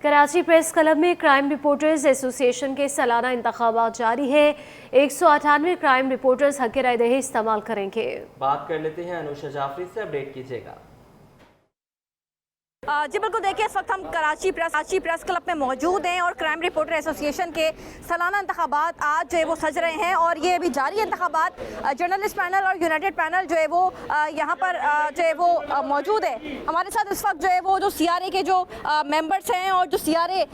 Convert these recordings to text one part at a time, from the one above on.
Karachi press club में crime reporters association के सालाना इंतखाबात जारी है। 198 क्राइम रिपोर्टर्स हक राय दही इस्तेमाल करेंगे। बात कर लेते हैं अनुषा जाफरी से, अपडेट कीजिएगा। जी बिल्कुल, देखिए इस वक्त हम कराची प्रेस क्लब में मौजूद हैं और क्राइम रिपोर्टर एसोसिएशन के सालाना इंतखाबात आज जो है वो सज रहे हैं और ये अभी जारी इंतखाबात जर्नलिस्ट पैनल और यूनाइटेड पैनल जो है वो यहाँ पर जो है वो मौजूद है। हमारे साथ इस वक्त जो है वो जो CRA के जो मेंबर्स हैं और जो CRA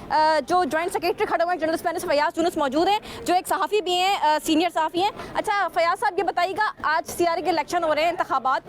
जो जॉइंट सेक्रेटरी खड़े हुए हैं जर्नलिस्ट पैनल से फयाज यूनुस मौजूद हैं, जो एक सहाफ़ी भी हैं, सीनियर सहाफ़ी हैं। अच्छा फयाज साहब, ये बताइएगा आज CRA के इलेक्शन हो रहे हैं, इंतखाबात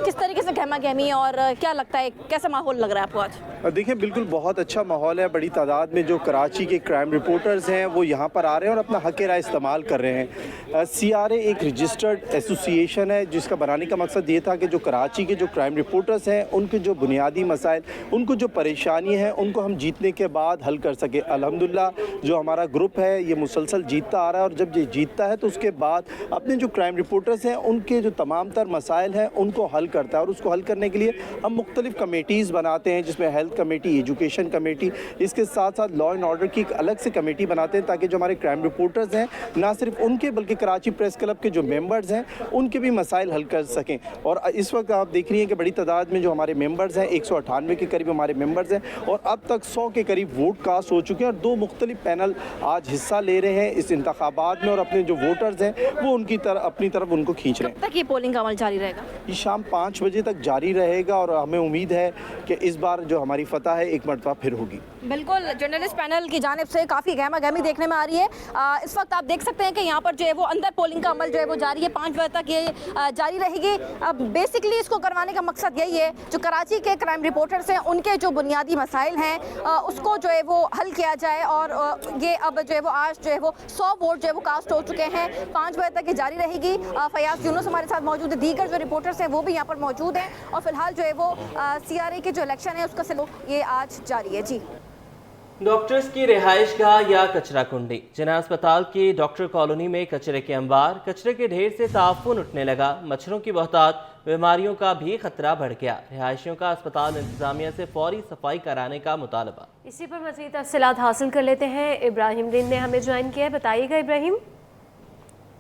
किस तरीके से गहमा गहमी और क्या लगता है, कैसा माहौल लग रहा है आपको आज? देखिए बिल्कुल बहुत अच्छा माहौल है। बड़ी तादाद में जो कराची के क्राइम रिपोर्टर्स हैं वो यहाँ पर आ रहे हैं और अपना हक़ राय इस्तेमाल कर रहे हैं। CRA एक रजिस्टर्ड एसोसिएशन है जिसका बनाने का मकसद ये था कि जो कराची के जो क्राइम रिपोर्टर्स हैं उनके जो बुनियादी मसाइल, उनको जो परेशानी है, उनको हम जीतने के बाद हल कर सके। अल्हम्दुलिल्लाह जो हमारा ग्रुप है ये मुसलसल जीतता आ रहा है और जब ये जीतता है तो उसके बाद अपने जो क्राइम रिपोर्टर्स हैं उनके जो तमाम तर मसाइल हैं उनको हल करता है। और उसको हल करने के लिए हम मुख्तलिफ कमेटीज़ बनाते हैं जिसमें हेल्थ कमेटी, एजुकेशन कमेटी, इसके साथ साथ लॉ एंड ऑर्डर की एक अलग से कमेटी बनाते हैं ताकि जो हमारे क्राइम रिपोर्टर्स हैं ना सिर्फ उनके बल्कि कराची प्रेस क्लब के जो मेंबर्स हैं उनके भी मसाइल हल कर सकें। और इस वक्त आप देख रही हैं कि बड़ी तादाद में जो हमारे मेंबर्स हैं 198 के करीब हमारे मेंबर्स हैं और अब तक 100 के करीब वोट कास्ट हो चुके हैं और 2 मुख्तलिफ पैनल आज हिस्सा ले रहे हैं इस इंतखाबात में और अपने जो वोटर्स हैं वो उनकी अपनी तरफ उनको खींच रहे हैं। कब तक ये पोलिंग का अमल जारी रहेगा? ये शाम 5 बजे तक जारी रहेगा और हमें उम्मीद है कि इस बार जो हमारी फतह है एक मरतबा फिर होगी। बिल्कुल, जर्नलिस्ट पैनल की जानिब से काफ़ी गहमा गहमी देखने में आ रही है। इस वक्त आप देख सकते हैं कि यहाँ पर जो है वो अंदर पोलिंग का अमल जो है वो जारी है, 5 बजे तक ये जारी रहेगी। अब बेसिकली इसको करवाने का मकसद यही है जो कराची के क्राइम रिपोर्टर्स हैं उनके जो बुनियादी मसाइल हैं उसको जो है वो हल किया जाए। और ये अब जो है वो आज जो है वो 100 वोट जो है वो कास्ट हो चुके हैं, 5 बजे तक ये जारी रहेगी। फयाज यूनुस हमारे साथ मौजूद है, दीगर जो रिपोर्टर्स हैं वो भी यहाँ पर मौजूद हैं और फिलहाल जो है वो CRA के जो इलेक्शन है उसका सिलसिला ये आज जारी है। जी, डॉक्टर्स की रिहाइशगाह या कचरा कुंडी। जिना अस्पताल की डॉक्टर कॉलोनी में कचरे के अंबार, कचरे के ढेर से ताफुन उठने लगा। मच्छरों की बहुतात, बीमारियों का भी खतरा बढ़ गया। रिहायशियों का अस्पताल इंतजामिया से फौरी सफाई कराने का मुतालबा। इसी पर मज़ीद तफसीलात हासिल कर लेते हैं। इब्राहिम दिन ने हमें ज्वाइन किया है, बताइएगा इब्राहिम।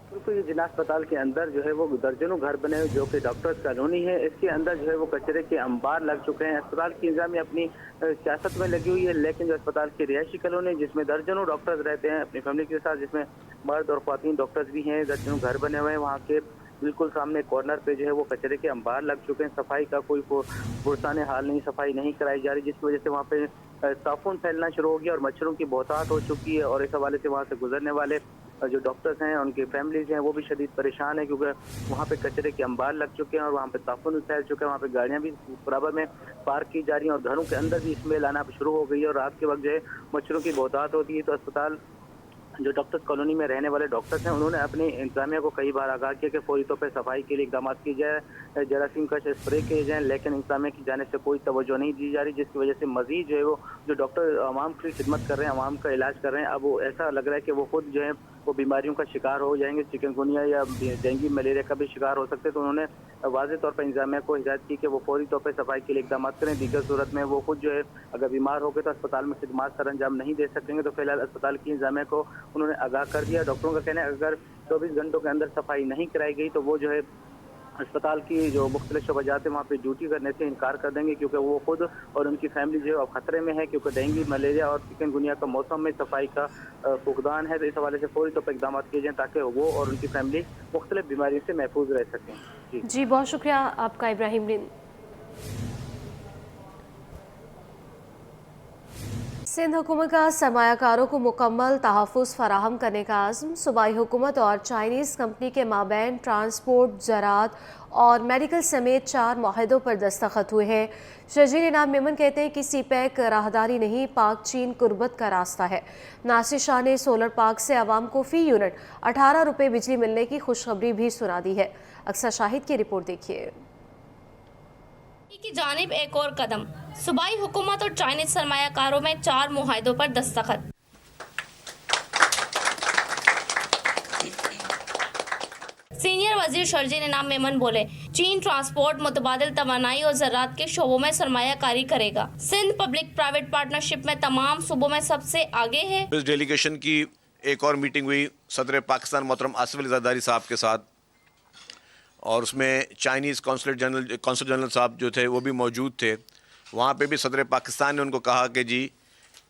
बिल्कुल, ये जिला अस्पताल के अंदर जो है वो दर्जनों घर बने हुए जो कि डॉक्टर्स कॉलोनी है, इसके अंदर जो है वो कचरे के अंबार लग चुके हैं। अस्पताल की इंतजामिया अपनी सियासत में लगी हुई है, लेकिन जो अस्पताल की रिहायशी कॉलोनी जिसमें दर्जनों डॉक्टर्स रहते हैं अपनी फैमिली के साथ, जिसमें मर्द और ख्वातीन डॉक्टर्स भी हैं, दर्जनों घर बने हुए हैं, वहाँ के बिल्कुल सामने कॉर्नर पे जो है वो कचरे के अंबार लग चुके हैं। सफाई का कोई पुरसाने हाल नहीं, सफाई नहीं कराई जा रही, जिसकी वजह से वहाँ पे ताफून फैलना शुरू हो गया और मच्छरों की बहुतात हो चुकी है। और इस हवाले से वहाँ से गुजरने वाले जो डॉक्टर्स हैं उनकी फैमिलीज हैं वो भी शदीद परेशान है क्योंकि वहाँ पे कचरे के अंबार लग चुके हैं और वहाँ पे ताफून फैल चुके हैं। वहाँ पे गाड़ियाँ भी बराबर में पार्क की जा रही हैं और घरों के अंदर भी स्मेल आना शुरू हो गई है और रात के वक्त जो है मच्छरों की बहुतात होती है। तो अस्पताल जो डॉक्टर्स कॉलोनी में रहने वाले डॉक्टर्स हैं उन्होंने अपनी इंतजामिया को कई बार आगाह किया कि फौरी तौर पर सफाई के लिए इकदाम किए जाए, जरासीम का स्प्रे किए जाएँ, लेकिन इंतजामिया की जाने से कोई तवज्जो नहीं दी जा रही, जिसकी वजह से मजीद जो है वो जो डॉक्टर आवाम की खिदमत कर रहे हैं, आवाम का इलाज कर रहे हैं, अब वो ऐसा लग रहा है कि वो खुद जो है वो बीमारियों का शिकार हो जाएंगे, चिकनगुनिया या डेंगू मलेरिया का भी शिकार हो सकते हैं। तो उन्होंने वाज़ेह तौर पर इंतजामिया को हिदायत की कि वो फौरी तौर पर सफाई के लिए इकदाम करें, दीगर सूरत में वो खुद जो है अगर बीमार हो गए तो अस्पताल में खिदमत सर अंजाम नहीं दे सकेंगे। तो फिलहाल अस्पताल की इंतजामिया को उन्होंने आगाह कर दिया। डॉक्टरों का कहना है अगर 24 घंटों के अंदर सफाई नहीं कराई गई तो वो जो है अस्पताल की जो मुख्तलिफ शोबाजात है वहाँ पे ड्यूटी करने से इनकार कर देंगे, क्योंकि वो खुद और उनकी फैमिली जो है अब खतरे में है, क्योंकि डेंगू मलेरिया और चिकनगुनिया का मौसम में सफाई का फुकदान है। तो इस हवाले से फौरी तौर पर इकदाम किए जाएँ ताकि वो और उनकी फैमिली मुख्तलिफ बीमारियों से महफूज रह सकें। जी बहुत शुक्रिया आपका इब्राहिम दिन। सिंध हुकूमत का सरमायाकारों को मुकम्मल तहफ़्फ़ुज़ फराहम करने का आज़म। सूबाई हुकूमत और चाइनीज़ कंपनी के माबैन ट्रांसपोर्ट, ज़राअत और मेडिकल समेत 4 मुआहदों पर दस्तखत हुए हैं। शजीर इनाम मेमन कहते हैं कि CPEC राहदारी नहीं, पाक चीन कुर्बत का रास्ता है। नासिर शाह ने सोलर पार्क से आवाम को फ़ी यूनिट 18 रुपये बिजली मिलने की खुशखबरी भी सुना दी है। अक्सर शाहिद की रिपोर्ट देखिए। की जानिब एक और कदम, सूबाई हुकूमत और चाइनीज सरमायाकारों में 4 मुआहदों पर दस्तखत। सीनियर वजीर शर्जील इनाम मेमन बोले, चीन ट्रांसपोर्ट, मुतबादिल तवानाई और ज़राअत के शोबों में सरमायाकारी करेगा। सिंध पब्लिक प्राइवेट पार्टनरशिप में तमाम सूबों में सबसे आगे है। इस डेलीगेशन की एक और मीटिंग हुई सदर पाकिस्तान मोहतरम आसिफ अली ज़रदारी साहब के साथ, और उसमें चाइनीज़ कौंसल जनरल साहब जो थे वो भी मौजूद थे। वहाँ पे भी सदर पाकिस्तान ने उनको कहा कि जी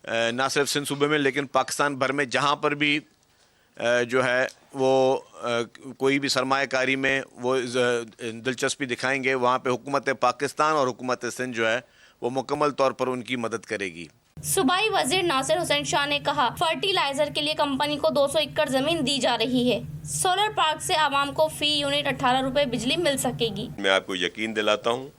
ना सिर्फ सिंध सूबे में लेकिन पाकिस्तान भर में जहाँ पर भी जो है वो कोई भी सरमायाकारी में वो दिलचस्पी दिखाएंगे, वहाँ पे हुकूमत पाकिस्तान और हुकूमत सिंध जो है वो मुकम्मल तौर पर उनकी मदद करेगी। सूबाई वजीर नासिर हुसैन शाह ने कहा, फर्टिलाइजर के लिए कंपनी को 200 एकड़ जमीन दी जा रही है। सोलर पार्क से आवाम को फी यूनिट 18 रुपए बिजली मिल सकेगी। मैं आपको यकीन दिलाता हूँ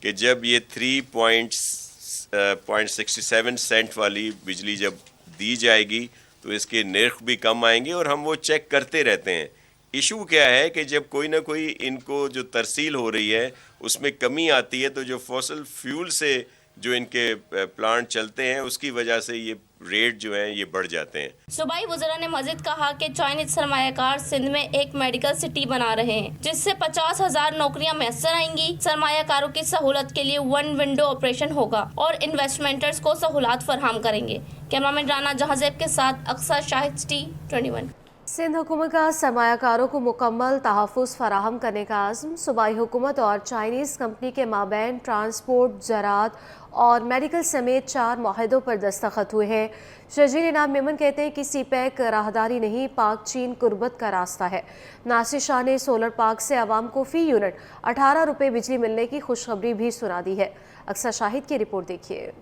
कि जब ये 3.67 सेंट वाली बिजली जब दी जाएगी तो इसके नर्ख भी कम आएंगे, और हम वो चेक करते रहते हैं। इशू क्या है कि जब कोई ना कोई इनको जो तरसील हो रही है उसमें कमी आती है, तो जो फॉसिल फ्यूल से जो इनके प्लांट चलते हैं उसकी वजह से ये रेट जो है ये बढ़ जाते हैं। सूबाई वज़रा ने मज़ीद कहा कि चाइनीज सरमायाकार सिंध में एक मेडिकल सिटी बना रहे हैं, जिससे 50,000 नौकरियां मैसर आएंगी। सरमायाकारों की सहूलत के लिए वन विंडो ऑपरेशन होगा और इन्वेस्टमेंटर्स को सहूलत फराहम करेंगे। कैमरामैन राना जहाजेब के साथ अक्सर शाहिद, T21। सिंध हुकूमत का सरमायाकारों को मुकम्मल तहफ़्फ़ुज़ फराहम करने का आज़म। सूबाई हुकूमत और चाइनीज़ कंपनी के माबैन ट्रांसपोर्ट, ज़राअत और मेडिकल समेत 4 मुआहदों पर दस्तखत हुए हैं। शर्जील इनाम मेमन कहते हैं कि सीपैक राहदारी नहीं, पाक चीन कुर्बत का रास्ता है। नासिर शाह ने सोलर पार्क से आवाम को फ़ी यूनिट 18 रुपये बिजली मिलने की खुशखबरी भी सुना दी है। अक्सर शाहिद की रिपोर्ट देखिए।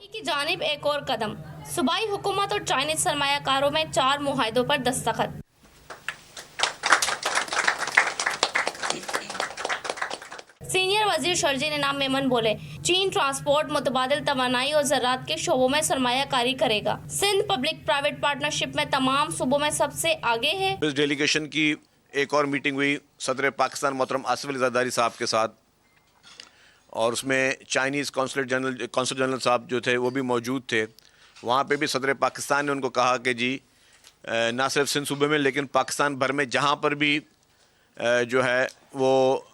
की जानिब एक और कदम, सूबाई हुकूमत और चाइनीज सरमायाकारों में 4 मुआहदों पर दस्तखत। सीनियर वजीर शर्जील इनाम मेमन बोले, चीन ट्रांसपोर्ट, मुतबादिल तवानाई और ज़राअत के शोबों में सरमायाकारी करेगा। सिंध पब्लिक प्राइवेट पार्टनरशिप में तमाम सूबों में सबसे आगे है। इस डेलीगेशन की एक और मीटिंग हुई सदर पाकिस्तान मोहतरम आसिफ अली ज़रदारी साहब के साथ, और उसमें चाइनीज़ कौंसल जनरल साहब जो थे वो भी मौजूद थे। वहाँ पे भी सदर पाकिस्तान ने उनको कहा कि जी ना सिर्फ सिंध सूबे में लेकिन पाकिस्तान भर में जहाँ पर भी जो है वो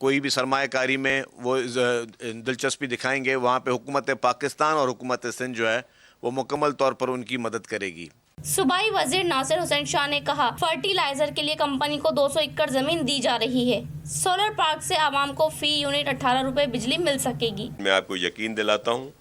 कोई भी सरमायाकारी में वो दिलचस्पी दिखाएंगे, वहाँ पे हुकूमत पाकिस्तान और हुकूमत सिंध जो है वो मुकम्मल तौर पर उनकी मदद करेगी। सूबाई वजीर नासिर हुसैन शाह ने कहा, फर्टिलाइजर के लिए कंपनी को 200 एकड़ जमीन दी जा रही है। सोलर पार्क से आवाम को फी यूनिट 18 रुपए बिजली मिल सकेगी। मैं आपको यकीन दिलाता हूँ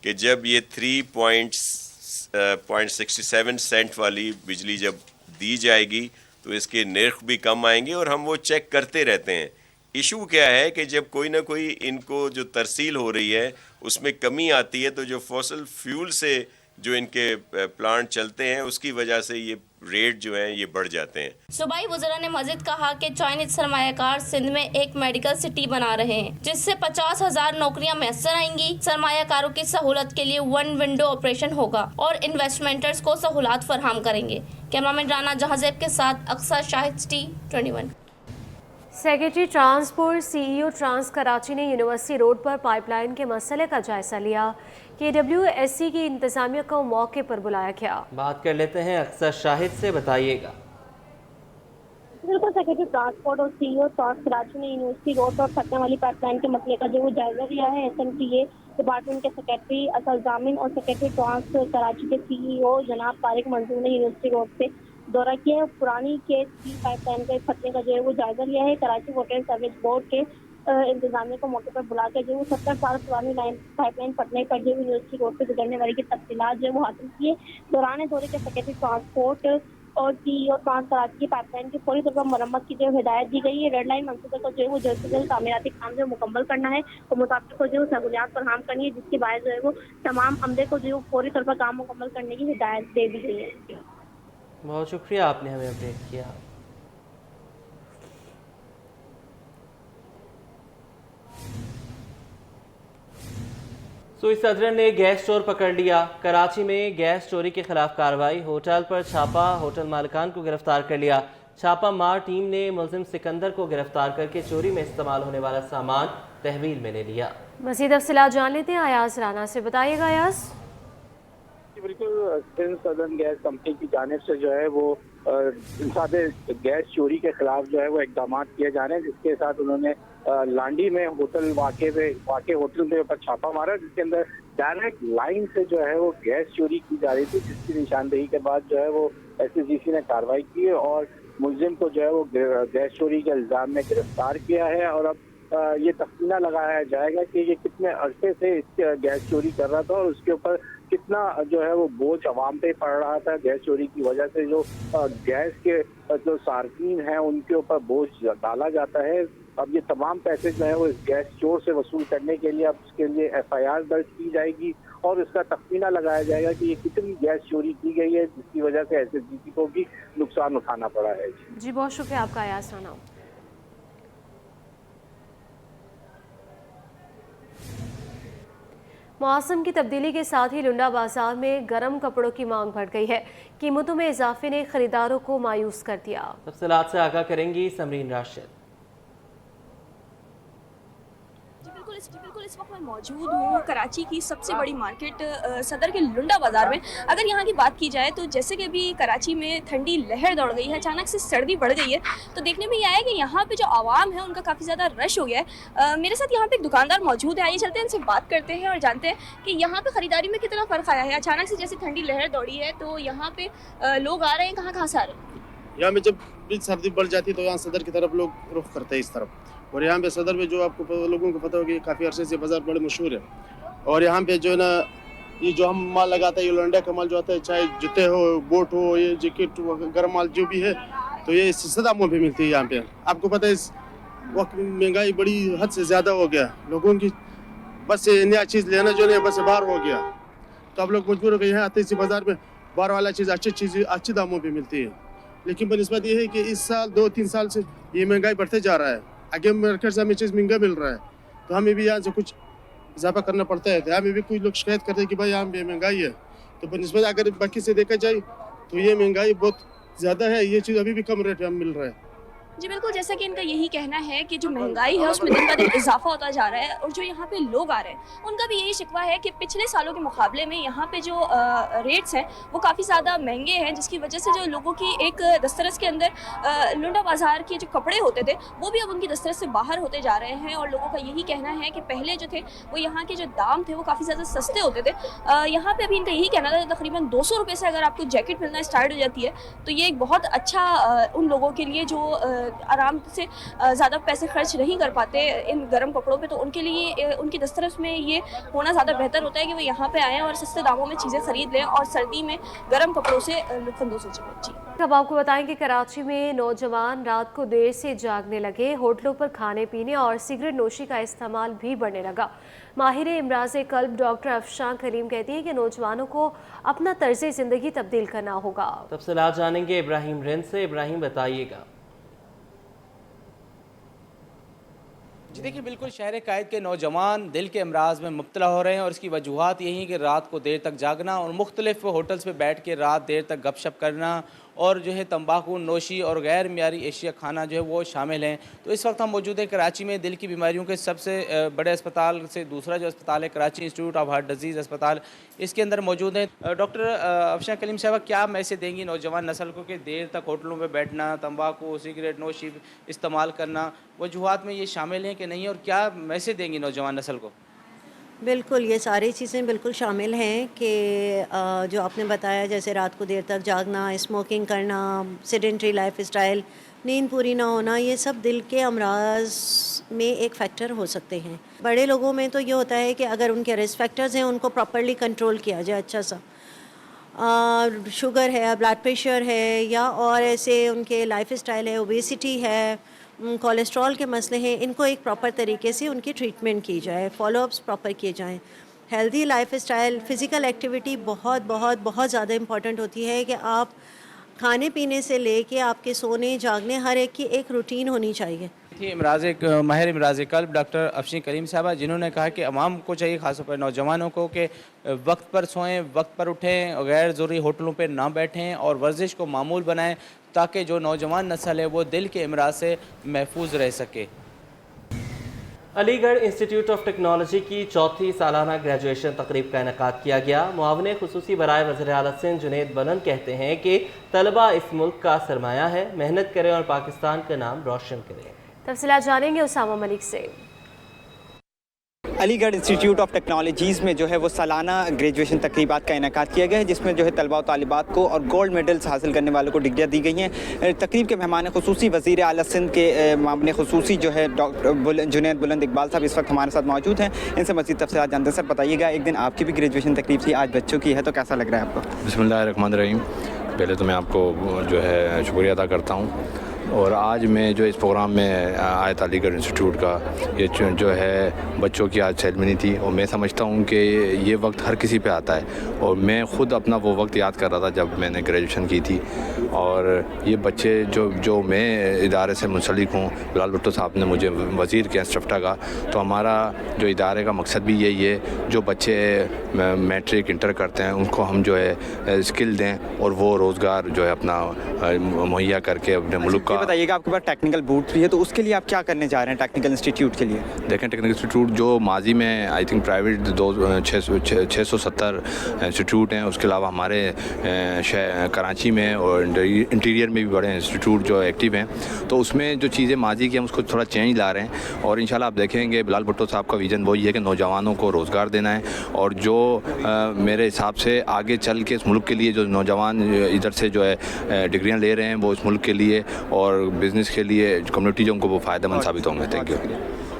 कि जब ये 3.67 सेंट वाली बिजली जब दी जाएगी तो इसके नर्ख भी कम आएंगे, और हम वो चेक करते रहते हैं। इशू क्या है कि जब कोई ना कोई इनको जो तरसील हो रही है उसमें कमी आती है, तो जो फॉसिल फ्यूल से जो इनके प्लांट चलते हैं उसकी वजह से ये रेट जो है ये बढ़ जाते हैं। सूबाई वज़रा ने मज़ीद कहा कि चाइनीज सरमायाकार सिंध में एक मेडिकल सिटी बना रहे हैं, जिससे 50,000 नौकरियां मैसर आएंगी। सरमायाकारों की सहूलत के लिए वन विंडो ऑपरेशन होगा और इन्वेस्टमेंटर्स को सहूलत फराहम करेंगे। कैमरामैन राना जहाजेब के साथ अक्सर Shahid, T21। Secretary transport CEO trans Karachi ने यूनिवर्सिटी रोड पर पाइपलाइन के मसले का जायजा लिया। KWSC की इंतजामिया को मौके पर बुलाया गया। बात कर लेते हैं अक्सर शाहिद से, बताइएगा। बिल्कुल, सेक्रेटरी ट्रांसपोर्ट और सीईओ ट्रांस कराची ने यूनिवर्सिटी रोड पर फटने वाली पाइपलाइन के मसले का जो वो जायजा लिया है। SMTA डिपार्टमेंट के सेक्रेटरी असल जामिन और सेक्रेटरी ट्रांस कराची के सीईओ जनाब तारिक मंजूर ने यूनिवर्सिटी रोड से दौरा किया है। पुरानी के पाइपलाइन के फटने का जो है वो जायजा लिया है। कराची वाटर सर्विस बोर्ड के इंतजामिया को मौके पर बुला कर जो 70 साल पुरानी पाइपलाइन फटने पर जो यूनिवर्सिटी रोड से गुजरने वाली की तफसीलात जो है वो हासिल किए। दौरान दौरे के सेक्रेटरी ट्रांसपोर्ट और सीईओ ट्रांस कराची की पाइपलाइन की फौरी तौर पर मरम्मत की जो हिदायत दी गई है। रेड लाइन मंसूबे को जो है वो जल्द से जल्द तामीराती काम जो मुकम्मल करना है और मुताबिक को जो सहूलियात फराहम करनी है, जिसके बाद जो है वो तमाम अमले को जो फौरी तौर पर काम मुकम्मल करने की हिदायत दे दी गई है। बहुत शुक्रिया, आपने हमें अपडेट किया। सुई सदर ने गैस स्टोर पकड़ लिया। कराची में गैस चोरी के खिलाफ कार्रवाई, होटल पर छापा, होटल मालिकान को गिरफ्तार कर लिया। छापा मार टीम ने मुलजिम सिकंदर को गिरफ्तार करके चोरी में इस्तेमाल होने वाला सामान तहवील में ले लिया। मज़ीद तफसीलात जान लेते हैं अयाज राना से, बताइएगा अयाज। बिल्कुल, सिंध सदर्न गैस कंपनी की जानिब से जो है वो इंसादे गैस चोरी के खिलाफ जो है वो इकदाम किए जा रहे हैं, जिसके साथ उन्होंने लांडी में वाकई होटल के ऊपर छापा मारा, जिसके अंदर डायरेक्ट लाइन से जो है वो गैस चोरी की जा रही थी, जिसकी निशानदेही के बाद जो है वो SSGC ने कार्रवाई की और मुलजिम को जो है वो गैस चोरी के इल्जाम में गिरफ्तार किया है। और अब ये तख्मीना लगाया जाएगा कि ये कितने अरसे से गैस चोरी कर रहा था और उसके ऊपर कितना जो है वो बोझ अवाम पे पड़ रहा था। गैस चोरी की वजह से जो गैस के जो सार्फिन हैं उनके ऊपर बोझ डाला जाता है। अब ये तमाम पैसे जो है वो इस गैस चोर से वसूल करने के लिए अब उसके लिए FIR दर्ज की जाएगी और इसका तख्मीना लगाया जाएगा कि ये कितनी गैस चोरी की गई है, जिसकी वजह से SSGC को भी नुकसान उठाना पड़ा है। जी बहुत शुक्रिया आपका अयाज राना। मौसम की तब्दीली के साथ ही लुंडा बाजार में गर्म कपड़ों की मांग बढ़ गई है। कीमतों में इजाफे ने खरीदारों को मायूस कर दिया। तफसीलात से आगाह करेंगी समरीन राशिद। बिल्कुल इस वक्त मैं मौजूद हूँ कराची की सबसे बड़ी मार्केट सदर के लुंडा बाज़ार में। अगर यहाँ की बात की जाए तो जैसे कि अभी कराची में ठंडी लहर दौड़ गई है, अचानक से सर्दी बढ़ गई है, तो देखने में ये आया कि यहाँ पे जो आवाम है उनका काफ़ी ज़्यादा रश हो गया है। मेरे साथ यहाँ पे एक दुकानदार मौजूद है, आइए चलते हैं इनसे बात करते हैं और जानते हैं कि यहाँ पे ख़रीदारी में कितना फ़र्क आया है। अचानक से जैसे ठंडी लहर दौड़ी है तो यहाँ पे लोग आ रहे हैं, कहाँ से आ रहे हैं? यहाँ पे जब भी सर्दी बढ़ जाती है तो यहाँ सदर की तरफ लोग रुख करते हैं इस तरफ। और यहाँ पे सदर में जो आपको लोगों को पता होगा कि काफ़ी अरसे से बाज़ार बड़े मशहूर है और यहाँ पे जो है ना ये जो हम माल लगाते हैं, ये लंडा का माल जो आता है, चाहे जूते हो, बोट हो, ये जैकेट, गर्म माल जो भी है, तो ये सस्ते दामों पे मिलती है यहाँ पे। आपको पता है इस वक्त महंगाई बड़ी हद से ज़्यादा हो गया, लोगों की बस नया चीज़ लेना जो है बस बाहर हो गया, तो अब लोग मजबूर हो गए यहाँ आते इसी बाज़ार में बाहर वाला चीज़ अच्छी दामों पर मिलती है। लेकिन बनस्बत ये है कि इस साल 2-3 साल से ये महंगाई बढ़ते जा रहा है, आगे मार्केट से हमें चीज़ महंगा मिल रहा है, तो हमें भी यहाँ से कुछ इजाफा करना पड़ता है। यहाँ में भी कुछ लोग शिकायत करते हैं कि भाई यहाँ पे महंगाई है, तो बनस्बत अगर बाकी से देखा जाए तो ये महंगाई बहुत ज़्यादा है, ये चीज़ अभी भी कम रेट में मिल रहा है। जी बिल्कुल, जैसा कि इनका यही कहना है कि जो महंगाई है उसमें दिन ब दिन इजाफा होता जा रहा है और जो यहाँ पे लोग आ रहे हैं उनका भी यही शिकवा है कि पिछले सालों के मुकाबले में यहाँ पे जो रेट्स हैं वो काफ़ी ज़्यादा महंगे हैं, जिसकी वजह से जो लोगों की एक दस्तरस के अंदर लुंडा बाज़ार के जो कपड़े होते थे वो भी अब उनकी दस्तरस से बाहर होते जा रहे हैं। और लोगों का यही कहना है कि पहले जो थे वो यहाँ के जो दाम थे वो काफ़ी ज़्यादा सस्ते होते थे। यहाँ पर अभी इनका यही कहना था तकरीबन 200 रुपये से अगर आपको जैकेट मिलना स्टार्ट हो जाती है तो ये एक बहुत अच्छा उन लोगों के लिए जो आराम से ज़्यादा पैसे खर्च नहीं कर पाते इन गर्म कपड़ों पे, तो उनके लिए उनकी दस्तरस में ये होना ज़्यादा बेहतर होता है कि वो यहाँ पे आएँ और सस्ते दामों में चीज़ें खरीद लें और सर्दी में गर्म कपड़ों से लुत्फ़अंदोज़ हो जाएं। जी अब आपको बताएं कि कराची में नौजवान रात को देर से जागने लगे, होटलों पर खाने पीने और सिगरेट नोशी का इस्तेमाल भी बढ़ने लगा। माहिर इमराज कल्ब डॉक्टर अफशान करीम कहती है कि नौजवानों को अपना तर्ज ज़िंदगी तब्दील करना होगा। तफसीलात जानेंगे इब्राहिम रिंद से। इब्राहिम बताइएगा। जी देखिए, बिल्कुल शहर कायद के नौजवान दिल के अमराज में मुब्तला हो रहे हैं और इसकी वजूहत यही है कि रात को देर तक जागना और मुख्तलिफ होटल्स पे बैठ के रात देर तक गपशप करना और जो है तंबाकू नोशी और गैर मियारी एशिया खाना जो है वो शामिल हैं। तो इस वक्त हम मौजूद हैं कराची में दिल की बीमारियों के सबसे बड़े अस्पताल से दूसरा जो अस्पताल है Karachi institute of heart disease अस्पताल, इसके अंदर मौजूद हैं डॉक्टर अफशान कलीम साहबा। क्या मैसेज देंगी नौजवान नस्ल को कि देर तक होटलों में बैठना, तंबाकू सिगरेट नोशी इस्तेमाल करना वजूहत में ये शामिल हैं कि नहीं, और क्या मैसेज देंगी नौजवान नस्ल को? बिल्कुल, ये सारी चीज़ें बिल्कुल शामिल हैं कि जो आपने बताया जैसे रात को देर तक जागना, स्मोकिंग करना, सेडेंटरी लाइफ स्टाइल, नींद पूरी ना होना, ये सब दिल के अमराज में एक फ़ैक्टर हो सकते हैं। बड़े लोगों में तो ये होता है कि अगर उनके रिस्क फैक्टर्स हैं उनको प्रॉपर्ली कंट्रोल किया जाए अच्छा सा, शुगर है, ब्लड प्रेशर है या और ऐसे उनके लाइफ स्टाइल है, ओबेसिटी है, कोलेस्ट्रॉल के मसले हैं, इनको एक प्रॉपर तरीके से उनकी ट्रीटमेंट की जाए, फॉलोअप्स प्रॉपर किए जाएं। Healthy life style, physical activity बहुत बहुत बहुत ज़्यादा इम्पॉर्टेंट होती है कि आप खाने पीने से लेके आपके सोने जागने हर एक की एक रूटीन होनी चाहिए। थी माहिर इमराज कल्ब डॉक्टर अफशान करीम साहबा, जिन्होंने कहा कि अवाम को चाहिए ख़ासतौर पर नौजवानों को कि वक्त पर सोएं, वक्त पर उठें और गैर ज़रूरी होटलों पर ना बैठें और वर्जिश को मामूल बनाएं ताकि जो नौजवान नस्ल है वो दिल के अमराज से महफूज रह सके। अलीगढ़ इंस्टीट्यूट ऑफ टेक्नोलॉजी की चौथी सालाना ग्रेजुएशन तकरीब का इनेकाद किया गया। मुआवने खुसूसी बराए वज़ीर आला सिंध जुनैद बुलंद कहते हैं कि तलबा इस मुल्क का सरमाया है, मेहनत करें और पाकिस्तान का नाम रोशन करें। तफसीलात जानेंगे उसामा मलिक से। अलीगढ़ इंस्टीट्यूट ऑफ टेक्नोलॉजीज़ में जो है वो सालाना ग्रेजुएशन तकरीबात का इनेकाद किया गया है, जिसमें जो है तलबा और तालिबात को और गोल्ड मेडल्स हासिल करने वालों को डिग्रियाँ दी गई हैं। तकरीब के मेहमान खुसूसी वज़ीर आला सिंध के मामले खुसूसी जो है डॉक्टर जुनैद बुलंद इकबाल साहब इस वक्त हमारे साथ मौजूद हैं। इनसे मज़ीद तफसीलात जानते हैं। सर बताइएगा, एक दिन आपकी भी ग्रेजुएशन तकरीब थी, आज बच्चों की है, तो कैसा लग रहा है आपको? बिस्मिल्लाहिर्रहमानिर्रहीम। पहले तो मैं आपको जो है शुक्रिया अदा करता हूँ, और आज मैं जो इस प्रोग्राम में आया था अलीगढ़ इंस्टीट्यूट का, ये जो है बच्चों की आज सेरेमनी थी, और मैं समझता हूँ कि ये वक्त हर किसी पे आता है, और मैं ख़ुद अपना वो वक्त याद कर रहा था जब मैंने ग्रेजुएशन की थी। और ये बच्चे जो मैं इदारे से मुंसलिक हूँ, बिलाल भुट्टो साहब ने मुझे वज़ीर किया स्टफ्टा का, तो हमारा जो इदारे का मकसद भी यही है, जो बच्चे मैट्रिक इंटर करते हैं उनको हम जो है स्किल दें और वो रोज़गार जो है अपना मुहैया करके अपने मुल्क का। बताइएगा, आपके पास टेक्निकल बूट भी है, तो उसके लिए आप क्या करने जा रहे हैं टेक्निकल इंस्टीट्यूट के लिए? देखें, टेक्निकल इंस्टीट्यूट जो माजी में आई थिंक प्राइवेट 670 इंस्टीट्यूट हैं, उसके अलावा हमारे कराची में और इंटीरियर में भी बड़े इंस्टीट्यूट जो एक्टिव हैं, तो उसमें जो चीज़ें माजी की हम उसको थोड़ा चेंज ला रहे हैं। और इंशाल्लाह आप देखेंगे बिलाल भुट्टो साहब का विज़न वही है कि नौजवानों को रोज़गार देना है, और जो मेरे हिसाब से आगे चल के इस मुल्क के लिए जो नौजवान इधर से जो है डिग्रियाँ ले रहे हैं, वो इस मुल्क के लिए और बिज़नेस के लिए कम्युनिटी जो उनको वो फ़ायदेमंद साबित होंगे। Thank you.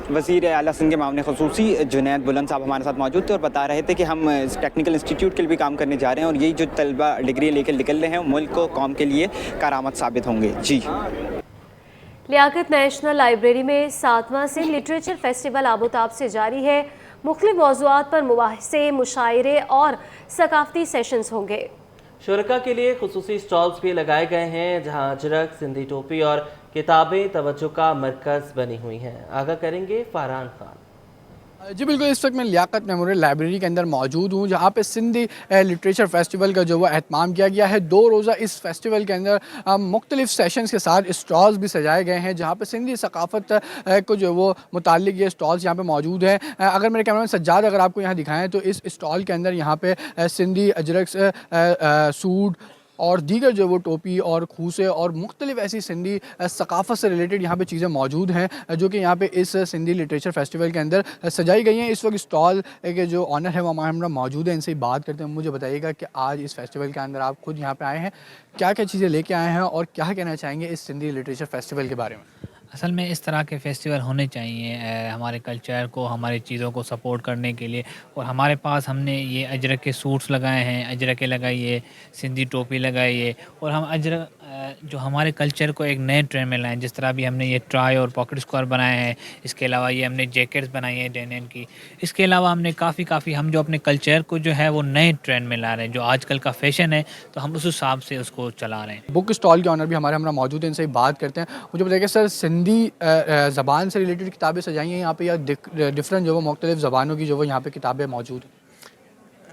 वज़ीर आला सिंध के मामले खुसूसी जुनैद बुलंद साहब हमारे साथ मौजूद थे और बता रहे थे कि हम टेक्निकल इंस्टीट्यूट के लिए भी काम करने जा रहे हैं, और यही जो तलबा डिग्री लेकर निकल रहे हैं मुल्क को कौम के लिए करामत साबित होंगे। जी। लियाकत नेशनल लाइब्रेरी में 7वां सिंध लिटरेचर फेस्टिवल आबोताब से जारी है। मुख्तलिफ मौज़ूआत पर मुबाहिसे, मुशायरे और सकाफ़ती सेशंस होंगे। शुरका के लिए खुसूसी स्टॉल्स भी लगाए गए हैं, जहां अजरक, सिंधी टोपी और किताबें तवज्जो का मरकज़ बनी हुई हैं। आगाह करेंगे फरहान खान। जी बिल्कुल, इस वक्त मैं लियाकत मेमोरियल लाइब्रेरी के अंदर मौजूद हूँ, जहाँ पे सिंधी लिटरेचर फेस्टिवल का जो वो एहतमाम किया गया है। 2 रोज़ा इस फेस्टिवल के अंदर मुख्तलिफ सेशंस के साथ स्टॉल्स भी सजाए गए हैं, जहाँ पे सिंधी सकाफ़त को जो वो मुताल्लिक ये स्टॉल्स यहाँ पे मौजूद हैं। अगर मेरे कैमरामैन सज्जाद अगर आपको यहाँ दिखाएँ तो इस स्टॉल के अंदर यहाँ पे सिंधी अजरक, सूट और दीगर जो वो टोपी और खूसे और मुख्तलिफ ऐसी सिंधी सकाफ़त से रिलेटेड यहाँ पे चीज़ें मौजूद हैं, जो कि यहाँ पे इस सिंधी लिटरेचर फेस्टिवल के अंदर सजाई गई हैं। इस वक्त स्टॉल के जो ऑनर है वो हमारे मौजूद हैं, इनसे बात करते हैं। मुझे बताइएगा कि आज इस फेस्टिवल के अंदर आप खुद यहाँ पे आए हैं, क्या क्या चीज़ें लेके आए हैं और क्या कहना चाहेंगे इस सिंधी लिटरेचर फेस्टिवल के बारे में? असल में इस तरह के फेस्टिवल होने चाहिए हमारे कल्चर को, हमारी चीज़ों को सपोर्ट करने के लिए। और हमारे पास हमने ये अजरक के सूट्स लगाए हैं, अजरकें लगाई है, सिंधी टोपी लगाई है, और हम अजरक जो हमारे कल्चर को एक नए ट्रेंड में लाएं। जिस तरह भी हमने ये ट्राई और पॉकेट स्क्वायर बनाए हैं, इसके अलावा ये हमने जैकेट्स बनाई हैं डेनिम की। इसके अलावा हमने काफ़ी हम जो अपने कल्चर को जो है वो नए ट्रेंड में ला रहे हैं, जो आजकल का फैशन है, तो हम उस हिसाब से उसको चला रहे हैं। बुक स्टॉल के ऑनर भी हमारे हमरा मौजूद हैं, इनसे बात करते हैं। मुझे बताइए सर, सिंधी ज़बान से रिलेटेड किताबें सजाई हैं यहाँ पे, या डिफरेंट जो वो मुख्तलिफ ज़बानों की जो वो यहाँ पे किताबें मौजूद हैं?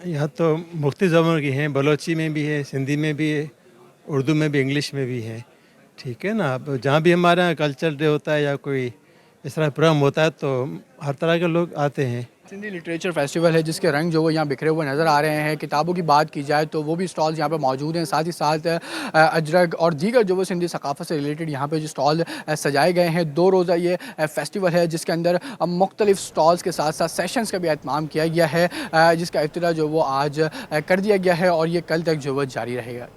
यहाँ तो मुख्तलिफ ज़बानों की हैं, बलोची में भी है, सिंधी में भी है, उर्दू में भी, इंग्लिश में भी है। ठीक है ना। अब जहाँ भी हमारे यहाँ कल्चर डे होता है या कोई इस तरह प्रोग्राम होता है तो हर तरह के लोग आते हैं। सिंधी लिटरेचर फेस्टिवल है जिसके रंग जो वो यहाँ बिखरे हुए नज़र आ रहे हैं। किताबों की बात की जाए तो वो भी स्टॉल्स यहाँ पे मौजूद हैं, साथ ही साथ अजरक और दीगर जो वो सिंधी सकाफ़त से रिलेटेड यहाँ पे जो स्टॉल सजाए गए हैं। 2 रोज़ा ये फेस्टिवल है जिसके अंदर मुख्तलिफ स्टॉल्स के साथ साथ सेशंस का भी एहतमाम किया गया है, जिसका इब्तिदा जो वो आज कर दिया गया है और ये कल तक जो वो जारी रहेगा।